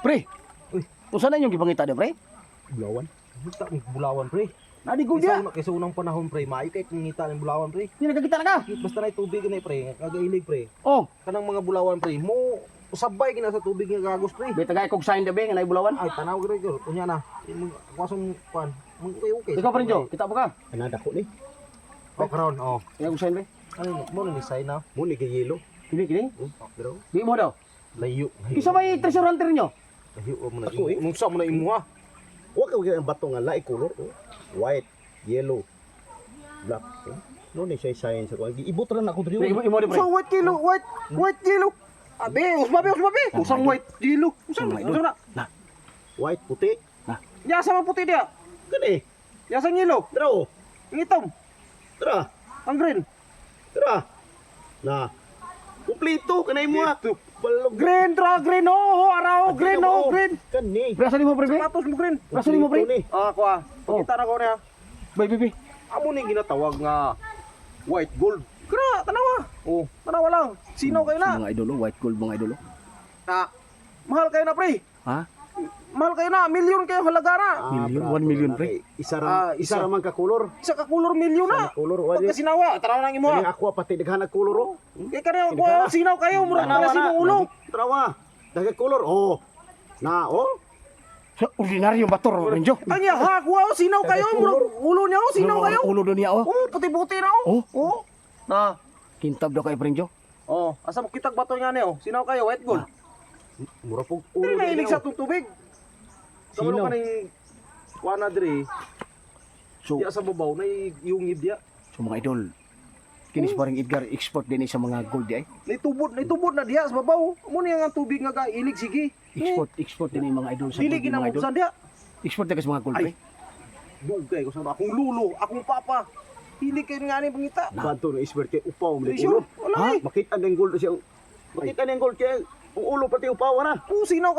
Pre, Uy. unsa na inyong gipangita de, pre? Bulawan. Kita ng bulawan, pre. Nadi gold dia. Kaysa unang panahon, pre. Maayo kay ngita ng bulawan, pre. Di nagkakita na ka. Basta na tubig na, pre. Kagailig, pre. Oh, Kanang mga bulawan, pre. Mo sabay gina sa tubig nga gagos, pre. may tagay kog sign de be nga nay bulawan. Ay, tanaw gid gyud. Unya na. Kwasong kwan. Okay. Ikaw pa rin, Jo. Kita pa ka. Kanada ko ni. Oh, karon. Oh. Kaya kog sign be. Ano mo ni sign na? Mo ni kay yelo. Kini kini. Pero Di mo daw. layo. Kisa may treasure hunter nyo. Layo mo na. Ako, eh. Nungsa mo na imo ha. Wa ka ang bato nga lain color. Oh. White, yellow, black. Oh. No ni siya sign sa ko. Ibot ra na ako diri. Pre, imo de, pre. So white yellow, white yellow. Abi, usbabe. Usang white yellow. Usang idol. na. White, puti. Yasa man puti dia. Kani. Yasa yellow. Dra oh. Ngitom. Dra. Ang green. Dra. Na. Kumpleto kanay mo. Balog. Green tra green oh, araw green oh, green. Kani. Pre, asa ni mo, pre? Sapatos mo green. Asa ni mo, pre? Ah, ko ah. Oh. Kita na ko niya. Bay, bay, bay. Amo ni ginatawag nga white gold. Kira, tanawa. Oh, tanawa lang. Sino kayo na? Mga idolo, white gold mga idolo. Ah, mahal kayo na, pre. Ha? Mahal kayo na, milyon kayo halaga na. Million, 1 million, pre. Isa Ah, ra isa ra man ka color. Isa ka kulor milyon na. Color Pag wa. kasinawa, tanawa nang imo Kani ha. ako pati daghan ng color oh. Kaya kanina ko sinaw kayo, murag Tanawa na sinong ulo. Trawa. Daga color oh. Na oh. Sa ordinaryong bator, Renjo. Anya ha, kuha sinaw kayo, murag ulo niya oh, sinaw kayo. Ulo doon niya, oh. Oh, puti-puti na oh. Oh. Na. Kintab daw kay Renjo. Oh, asa mo kitag bato nga ni oh. Sinaw kayo, white gold. Mura pog Ulo ulo na din ilig oh. sa tubig. Sino? Sino ka ning kuana diri? So, Diya sa babaw na yungid diya. so mga idol, kinis pa rin Edgar, export din sa mga gold di ay. Naitubod na diya sa babaw. Amo ni nga tubig nga ilig sige. Export din yung mga idol sa Dili gold, mga idol. ginamubsan diya. Export din sa mga gold, Ay. pre. Dugay ko sa akong lulo, akong papa. Dili kayo nga ni pangita. Bato na iswer kay upaw mo Sure, ulo. wala eh. Makita ng gold siya. Makita ng gold kay ang ulo pati upaw na. Kung sino